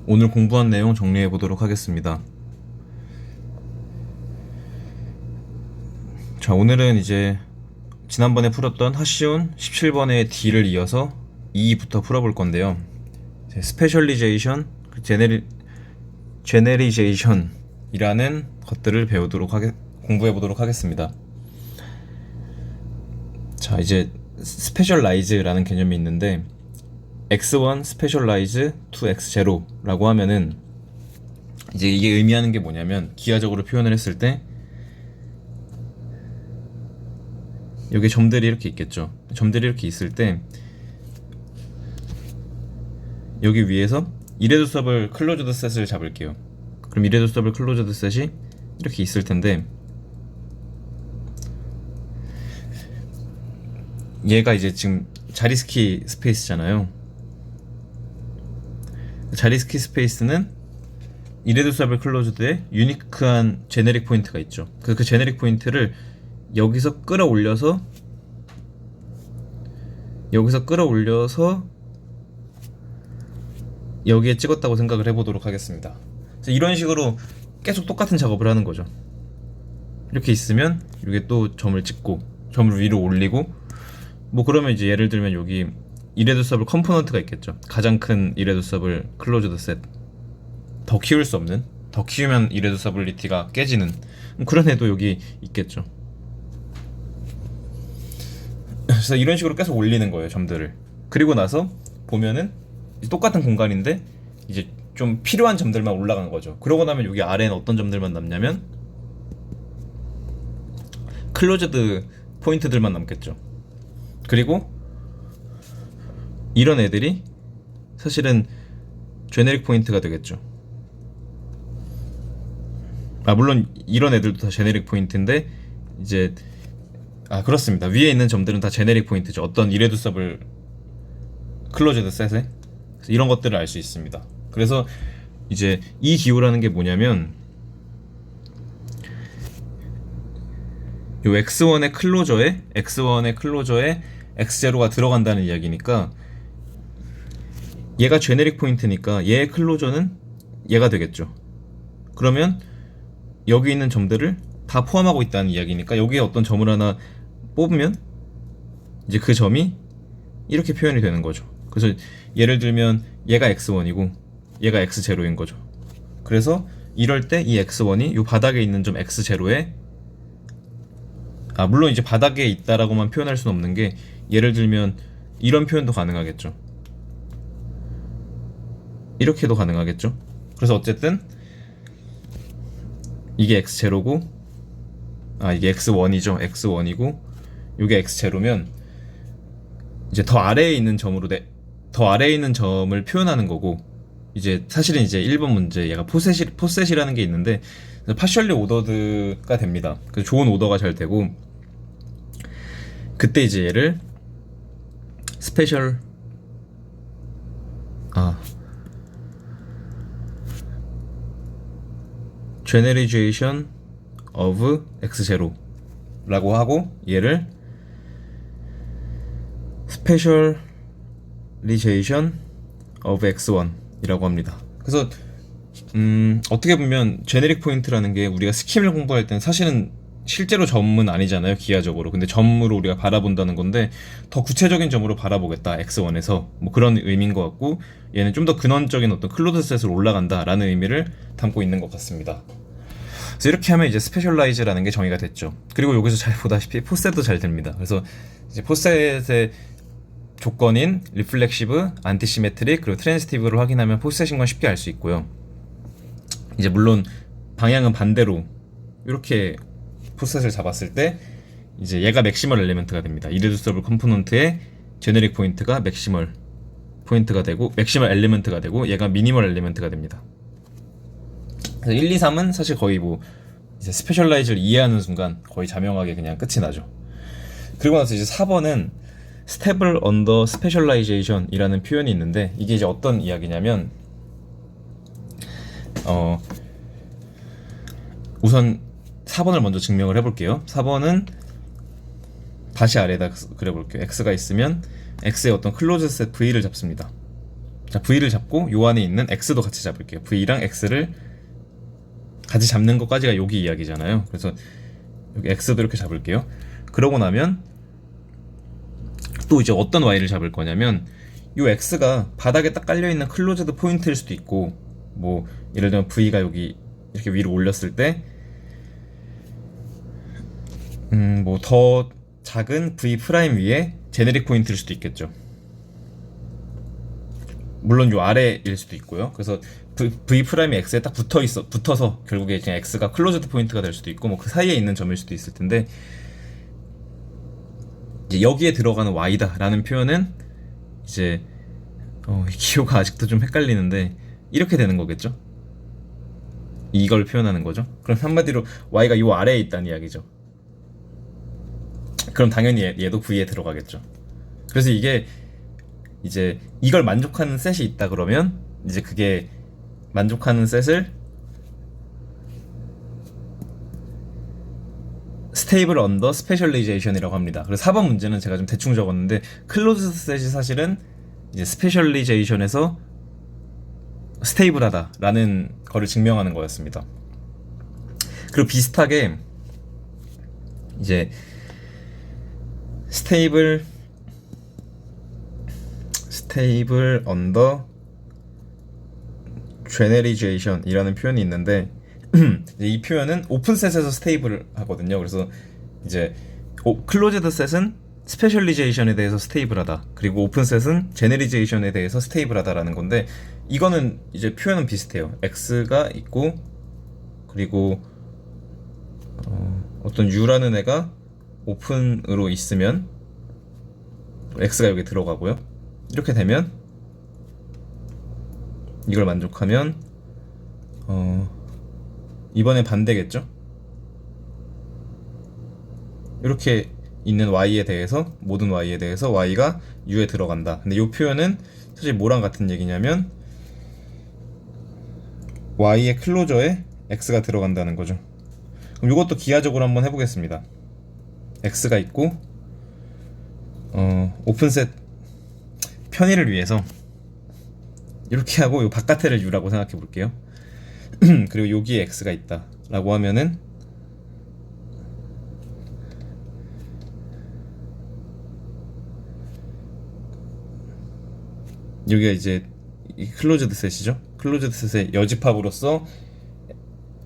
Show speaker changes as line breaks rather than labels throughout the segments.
오늘 공부한 내용 정리해 보도록 하겠습니다. 자, 오늘은 이제 지난번에 풀었던 하시온 17번의 D를 이어서 E부터 풀어볼 건데요. 스페셜리제이션, 제네리제이션이라는 것들을 공부해 보도록 하겠습니다. 자, 이제 스페셜라이즈라는 개념이 있는데 x1 스페셜라이즈 to x0라고 하면은 이제 이게 의미하는 게 뭐냐면 기하적으로 표현을 했을 때 여기 점들이 이렇게 있겠죠. 점들이 이렇게 있을 때 여기 위에서 이레듀서블 클로즈드 셋을 잡을게요. 그럼 이레듀서블 클로즈드 셋이 이렇게 있을 텐데 얘가 이제 지금 자리스키 스페이스잖아요. 자리스키 스페이스는 이레듀서블 클로즈드에 유니크한 제네릭 포인트가 있죠. 그 제네릭 포인트를 여기서 끌어올려서 여기에 찍었다고 생각을 해보도록 하겠습니다. 이런 식으로 계속 똑같은 작업을 하는 거죠. 이렇게 있으면 이게 또 점을 찍고 점을 위로 올리고 뭐 그러면 이제 예를 들면 여기 이레듀서블 컴포넌트가 있겠죠. 가장 큰 이레듀서블 클로즈드 셋, 더 키울 수 없는, 더 키우면 이레듀서블리티가 깨지는 그런 애도 여기 있겠죠. 그래서 이런 식으로 계속 올리는 거예요, 점들을. 그리고 나서 보면은 똑같은 공간인데 이제 좀 필요한 점들만 올라간 거죠. 그러고 나면 여기 아래는 어떤 점들만 남냐면 클로즈드 포인트들만 남겠죠. 그리고 이런 애들이 사실은 제네릭 포인트가 되겠죠. 물론 이런 애들도 다 제네릭 포인트인데 이제 그렇습니다. 위에 있는 점들은 다 제네릭 포인트죠. 어떤 이레듀서블 클로즈드 셋에 이런 것들을 알 수 있습니다. 그래서 이제 이 기호라는 게 뭐냐면 요 x1의 클로저에 x0가 들어간다는 이야기니까 얘가 제네릭 포인트니까 얘의 클로저는 얘가 되겠죠. 그러면 여기 있는 점들을 다 포함하고 있다는 이야기니까 여기에 어떤 점을 하나 뽑으면 이제 그 점이 이렇게 표현이 되는 거죠. 그래서 예를 들면 얘가 x1이고 얘가 x0인 거죠. 그래서 이럴 때 이 x1이 이 바닥에 있는 점 x0에 물론 이제 바닥에 있다라고만 표현할 수는 없는 게 예를 들면 이런 표현도 가능하겠죠. 이렇게도 가능하겠죠. 그래서 어쨌든 이게 x0고 이게 x1이죠. x1이고 이게 x0면 이제 더 아래에 있는 점을 표현하는 거고 이제 사실은 이제 1번 문제 얘가 포셋이라는 게 있는데 파셜리 오더드가 됩니다. 그래서 좋은 오더가 잘 되고 그때 이제 얘를 스페셜 generalization of x0라고 하고 얘를 specialization of x1이라고 합니다. 그래서 어떻게 보면 제네릭 포인트라는 게 우리가 스킴을 공부할 땐 사실은 실제로 점은 아니잖아요, 기하적으로. 근데 점으로 우리가 바라본다는 건데 더 구체적인 점으로 바라보겠다, x1에서 뭐 그런 의미인 것 같고 얘는 좀 더 근원적인 어떤 클로즈 셋으로 올라간다라는 의미를 담고 있는 것 같습니다. 그래서 이렇게 하면 이제 스페셜라이즈라는 게 정의가 됐죠. 그리고 여기서 잘 보다시피 포셋도 잘 됩니다. 그래서 이제 포셋의 조건인 리플렉시브, 안티시메트릭, 그리고 트랜스티브를 확인하면 포셋인 건 쉽게 알 수 있고요. 이제 물론 방향은 반대로 이렇게 포셋을 잡았을 때 이제 얘가 맥시멀 엘리멘트가 됩니다. 이레듀서블 컴포넌트의 제네릭 포인트가 맥시멀 엘리멘트가 되고 얘가 미니멀 엘리멘트가 됩니다. 그래서 1, 2, 3은 사실 거의 뭐 이제 스페셜라이즈를 이해하는 순간 거의 자명하게 그냥 끝이 나죠. 그리고 나서 이제 4번은 스테블 언더 스페셜라이제이션이라는 표현이 있는데 이게 이제 어떤 이야기냐면 우선 4번을 먼저 증명을 해볼게요. 4번은 다시 아래에다 그려볼게요. x가 있으면 x의 어떤 클로즈 셋 v를 잡습니다. 자, V를 잡고 요 안에 있는 X도 같이 잡을게요. V랑 X를 같이 잡는 것까지가 여기 이야기잖아요. 그래서 여기 X도 이렇게 잡을게요. 그러고 나면 또 이제 어떤 Y를 잡을 거냐면 요 X가 바닥에 딱 깔려있는 클로즈드 포인트일 수도 있고, 뭐 예를 들면 V가 여기 이렇게 위로 올렸을 때 뭐 더 작은 V 프라임 위에 제네릭 포인트일 수도 있겠죠. 물론 요 아래일 수도 있고요. 그래서 V 프라임이 X에 딱 붙어서 결국에 그냥 X가 클로즈드 포인트가 될 수도 있고, 뭐 그 사이에 있는 점일 수도 있을 텐데, 이제 여기에 들어가는 Y다 라는 표현은 이제 이 기호가 아직도 좀 헷갈리는데 이렇게 되는 거겠죠. 이걸 표현하는 거죠. 그럼 한마디로 Y가 요 아래에 있다는 이야기죠. 그럼 당연히 얘도 V에 들어가겠죠. 그래서 이게 이제 이걸 만족하는 셋이 있다 그러면 이제 그게 만족하는 셋을 스테이블 언더 스페셜리제이션이라고 합니다. 그래서 4번 문제는 제가 좀 대충 적었는데 클로즈드 셋이 사실은 이제 스페셜리제이션에서 스테이블하다라는 거를 증명하는 거였습니다. 그리고 비슷하게 이제 스테이블 언더 제네리제이션이라는 표현이 있는데 이 표현은 오픈셋에서 스테이블 하거든요. 그래서 이제 클로즈드 셋은 스페셜리제이션에 대해서 스테이블하다, 그리고 오픈셋은 제네리제이션에 대해서 스테이블하다라는 건데, 이거는 이제 표현은 비슷해요. X가 있고, 그리고 어떤 U라는 애가 오픈으로 있으면 X가 여기 들어가고요. 이렇게 되면 이걸 만족하면 이번엔 반대겠죠? 이렇게 있는 Y에 대해서, 모든 Y에 대해서 Y가 U에 들어간다. 근데 이 표현은 사실 뭐랑 같은 얘기냐면 Y의 클로저에 X가 들어간다는 거죠. 그럼 이것도 기하적으로 한번 해보겠습니다. X가 있고 오픈셋 편의를 위해서 이렇게 하고 요 바깥에를 U라고 생각해 볼게요. 그리고 여기에 X가 있다 라고 하면은 여기가 이제 클로즈드 셋이죠. 클로즈드 셋의 여집합으로서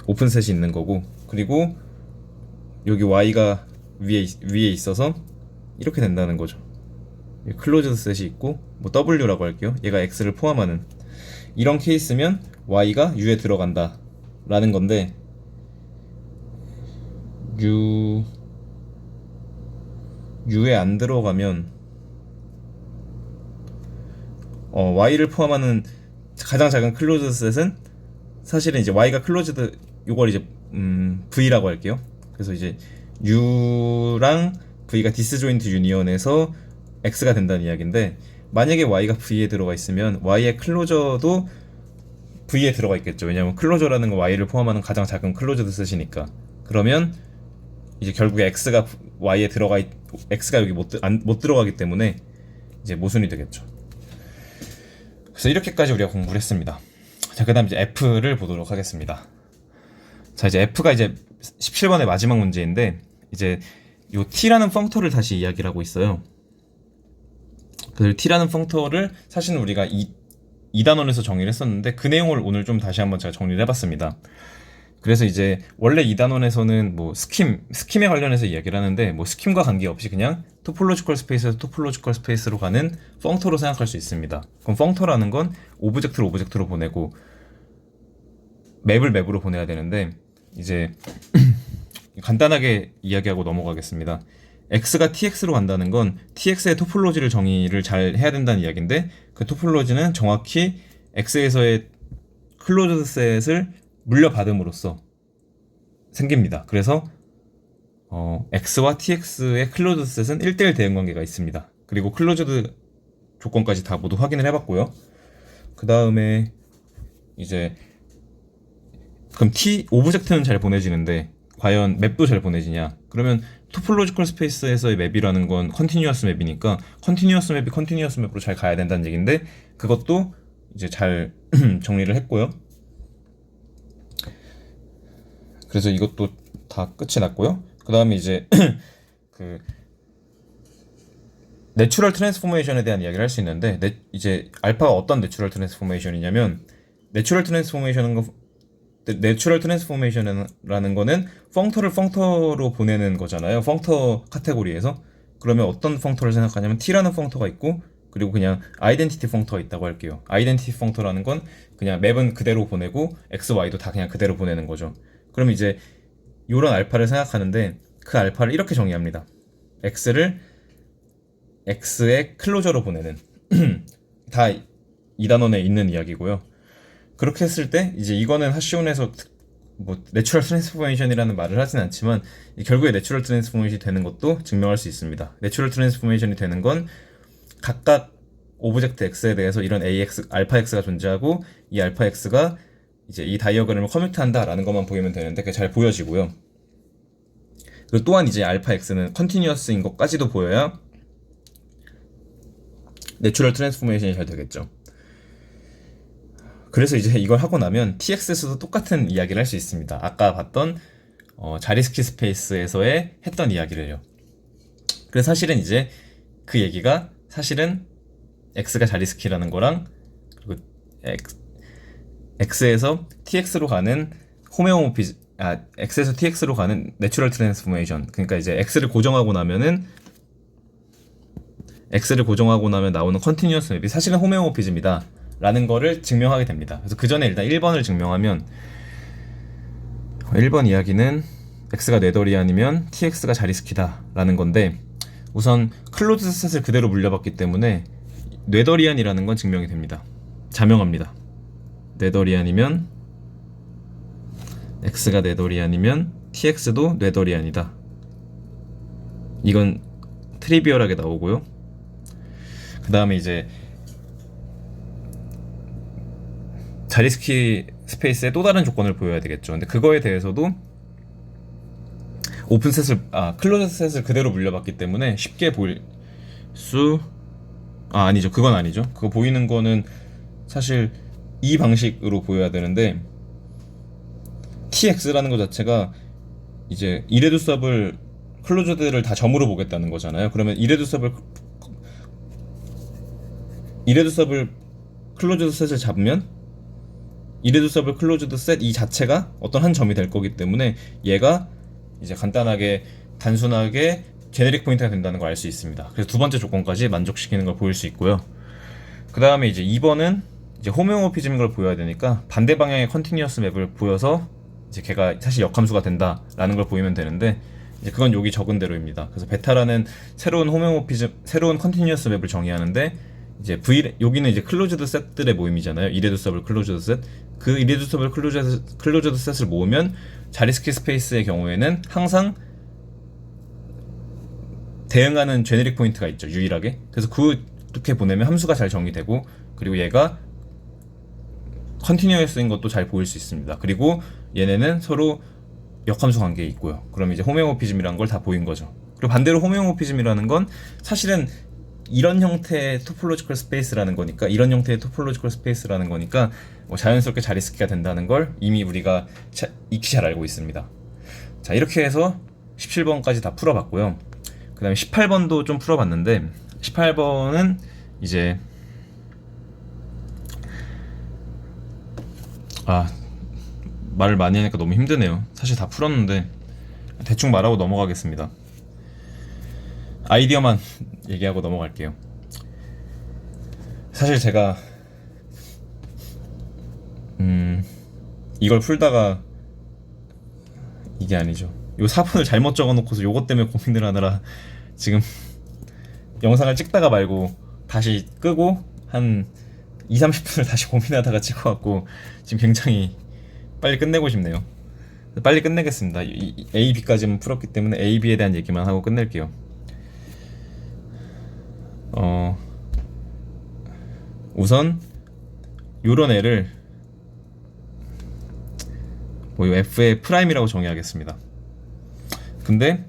오픈셋이 있는 거고, 그리고 여기 Y가 위에 있어서 이렇게 된다는 거죠. 클로즈드 셋이 있고, 뭐 W라고 할게요. 얘가 X를 포함하는 이런 케이스면 Y가 U에 들어간다 라는 건데, U에 안 들어가면 Y를 포함하는 가장 작은 클로즈드 셋은 사실은 이제 Y가 클로즈드, 요걸 이제 V라고 할게요. 그래서 이제 U랑 V가 디스조인트 유니언에서 X가 된다는 이야기인데, 만약에 Y가 V에 들어가 있으면 Y의 클로저도 V에 들어가 있겠죠. 왜냐면 클로저라는 건 Y를 포함하는 가장 작은 클로즈드 셋이니까. 그러면 이제 결국에 X가 Y에 X가 여기 못 들어가기 때문에 이제 모순이 되겠죠. 그래서 이렇게까지 우리가 공부를 했습니다. 자, 그 다음 이제 F를 보도록 하겠습니다. 자, 이제 F가 이제 17번의 마지막 문제인데, 이제 요 T라는 펑터를 다시 이야기를 하고 있어요. 그 T라는 펑터를 사실은 우리가 2단원에서 정의를 했었는데, 그 내용을 오늘 좀 다시 한번 제가 정리를 해봤습니다. 그래서 이제 원래 2단원에서는 뭐 스킴에 관련해서 이야기를 하는데, 뭐 스킴과 관계없이 그냥 토폴로지컬 스페이스에서 토폴로지컬 스페이스로 가는 펑터로 생각할 수 있습니다. 그럼 펑터라는 건 오브젝트로 보내고 맵을 맵으로 보내야 되는데, 이제 간단하게 이야기하고 넘어가겠습니다. X가 TX로 간다는 건 TX의 토폴로지를 정의를 잘 해야 된다는 이야기인데, 그 토폴로지는 정확히 X에서의 클로즈드 셋을 물려받음으로써 생깁니다. 그래서 X와 TX의 클로즈드 셋은 1대1 대응 관계가 있습니다. 그리고 클로즈드 조건까지 다 모두 확인을 해봤고요. 그 다음에 이제 그럼 오브젝트는 잘 보내지는데 과연 맵도 잘 보내지냐? 그러면 토폴로지컬 스페이스에서의 맵이라는 건 컨티뉴어스 맵이니까 컨티뉴어스 맵으로 잘 가야 된다는 얘기인데, 그것도 이제 잘 정리를 했고요. 그래서 이것도 다 끝이 났고요. 그 다음에 이제 그 내추럴 트랜스포메이션에 대한 이야기를 할 수 있는데, 이제 알파가 어떤 내추럴 트랜스포메이션이냐면, 내추럴 트랜스포메이션이라는 거는 펑터를 펑터로 보내는 거잖아요. 펑터 카테고리에서. 그러면 어떤 펑터를 생각하냐면 t라는 펑터가 있고, 그리고 그냥 아이덴티티 펑터가 있다고 할게요. 아이덴티티 펑터라는 건 그냥 맵은 그대로 보내고 x, y도 다 그냥 그대로 보내는 거죠. 그럼 이제 이런 알파를 생각하는데, 그 알파를 이렇게 정의합니다. x를 x의 클로저로 보내는 다 이 단원에 있는 이야기고요. 그렇게 했을 때 이제 이거는 하시온에서 뭐 내추럴 트랜스포메이션이라는 말을 하진 않지만 결국에 내추럴 트랜스포메이션이 되는 것도 증명할 수 있습니다. 내추럴 트랜스포메이션이 되는 건 각각 오브젝트 x에 대해서 이런 ax, 알파 x가 존재하고 이 알파 x가 이제 이 다이어그램을 커뮤트한다라는 것만 보이면 되는데 그게 잘 보여지고요. 그리고 또한 이제 알파 x는 컨티뉴어스인 것까지도 보여야 내추럴 트랜스포메이션이 잘 되겠죠. 그래서 이제 이걸 하고 나면 tx에서도 똑같은 이야기를 할 수 있습니다. 아까 봤던 자리스키 스페이스에서의 했던 이야기를요. 그래서 사실은 이제 그 얘기가 사실은 x가 자리스키라는 거랑 그리고 x에서 tx로 가는 x에서 tx로 가는 내추럴 트랜스포메이션, 그러니까 이제 x를 고정하고 나면 나오는 컨티뉴어스 맵이 사실은 호메오모피즘이다 라는 거를 증명하게 됩니다. 그래서 그 전에 일단 1번을 증명하면 1번 이야기는 x가 뇌더리안이면 tx가 자리스키다 라는 건데, 우선 클로즈 셋을 그대로 물려봤기 때문에 뇌더리안이라는 건 증명이 됩니다. 자명합니다. 뇌더리안이면 x가 뇌더리안이면 tx도 뇌더리안이다. 이건 트리비얼하게 나오고요. 그 다음에 이제 자리스키 스페이스의 또 다른 조건을 보여야 되겠죠. 근데 그거에 대해서도 클로즈 셋을 그대로 물려봤기 때문에 쉽게 보일 아니죠. 그건 아니죠. 그거 보이는 거는 사실 이 방식으로 보여야 되는데, tx라는 것 자체가 이제 이레두서블 클로즈드를 다 점으로 보겠다는 거잖아요. 그러면 이레두서블 클로즈드 셋을 잡으면 이레두서블 클로즈드 셋 이 자체가 어떤 한 점이 될 거기 때문에 얘가 이제 단순하게 제네릭 포인트가 된다는 걸 알 수 있습니다. 그래서 두 번째 조건까지 만족시키는 걸 보일 수 있고요. 그 다음에 이제 2번은 이제 호메오모피즘인 걸 보여야 되니까 반대 방향의 컨티뉴어스 맵을 보여서 이제 걔가 사실 역함수가 된다라는 걸 보이면 되는데, 이제 그건 여기 적은 대로입니다. 그래서 베타라는 새로운 컨티뉴어스 맵을 정의하는데, 이제 여기는 이제 클로즈드 셋들의 모임이잖아요. 이레두서블 클로즈드 셋. 그 이레두서블 클로즈드 셋을 모으면 자리스키 스페이스의 경우에는 항상 대응하는 제네릭 포인트가 있죠. 유일하게. 그래서 그렇게 보내면 함수가 잘 정의되고, 그리고 얘가 컨티뉴어스인 것도 잘 보일 수 있습니다. 그리고 얘네는 서로 역함수 관계에 있고요. 그럼 이제 호메오모피즘이라는 걸 다 보인 거죠. 그리고 반대로 호메오모피즘이라는 건 사실은 이런 형태의 토폴로지컬 스페이스라는 거니까 뭐 자연스럽게 자리스키가 된다는 걸 이미 우리가 익히 잘 알고 있습니다. 자, 이렇게 해서 17번까지 다 풀어봤고요. 그 다음에 18번도 좀 풀어봤는데, 18번은 이제 말을 많이 하니까 너무 힘드네요. 사실 다 풀었는데 대충 말하고 넘어가겠습니다. 아이디어만 얘기하고 넘어갈게요. 사실 제가 이걸 풀다가 이게 아니죠. 요 4분을 잘못 적어놓고서 요것 때문에 고민을 하느라 지금 영상을 찍다가 말고 다시 끄고 한 2-30분을 다시 고민하다가 찍어갖고 지금 굉장히 빨리 끝내고 싶네요. 빨리 끝내겠습니다. A, B까지만 풀었기 때문에 A, B에 대한 얘기만 하고 끝낼게요. 우선 요런 애를 뭐 F의 프라임이라고 정의하겠습니다. 근데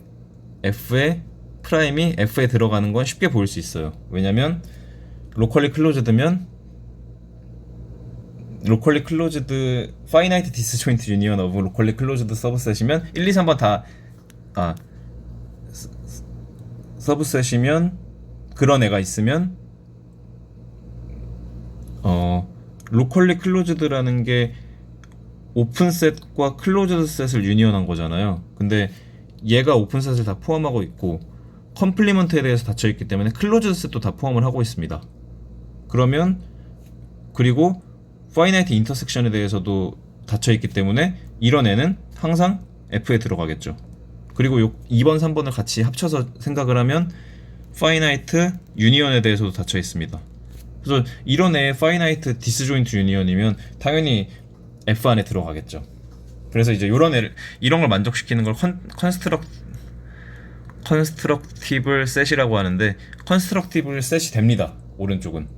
F의 프라임이 F에 들어가는 건 쉽게 보일 수 있어요. 왜냐면 로컬리 클로즈드면 locally closed finite disjoint union of locally closed subset이면 1, 2, 3번 다 서브셋이면 그런 애가 있으면 locally closed라는 게 오픈셋과 클로즈드 셋을 유니언한 거잖아요. 근데 얘가 오픈셋을 다 포함하고 있고 컴플리먼트에 대해서 닫혀 있기 때문에 클로즈드 셋도 다 포함을 하고 있습니다. 그러면 그리고 파이나이트 인터섹션에 대해서도 닫혀 있기 때문에 이런 애는 항상 F에 들어가겠죠. 그리고 2번, 3번을 같이 합쳐서 생각을 하면 파이나이트 유니언에 대해서도 닫혀 있습니다. 그래서 이런 애의 파이나이트 디스조인트 유니언이면 당연히 F 안에 들어가겠죠. 그래서 이제 이런 걸 만족시키는 걸 컨스트럭티블 셋이라고 하는데 컨스트럭티블 셋이 됩니다. 오른쪽은.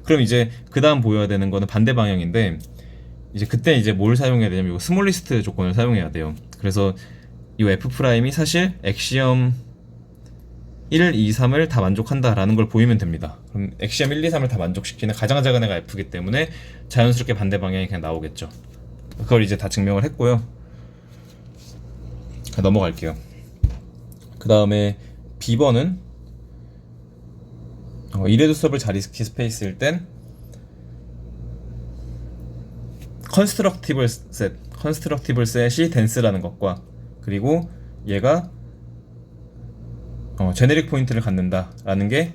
그럼 이제 그 다음 보여야 되는 거는 반대 방향인데 이제 그때 이제 뭘 사용해야 되냐면 이거 스몰리스트 조건을 사용해야 돼요. 그래서 이 F'이 사실 엑시엄 1, 2, 3을 다 만족한다라는 걸 보이면 됩니다. 그럼 엑시엄 1, 2, 3을 다 만족시키는 가장 작은 애가 F이기 때문에 자연스럽게 반대 방향이 그냥 나오겠죠. 그걸 이제 다 증명을 했고요. 넘어갈게요. 그 다음에 B번은 이레듀서블 자리스키 스페이스일 땐 컨스트럭티블 셋이 덴스라는 것과 그리고 얘가 제네릭 포인트를 갖는다라는 게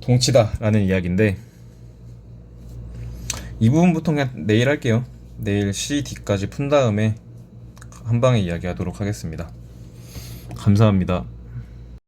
동치다라는 이야기인데 이 부분부터 그냥 내일 할게요. 내일 C, D까지 푼 다음에 한 방에 이야기하도록 하겠습니다. 감사합니다.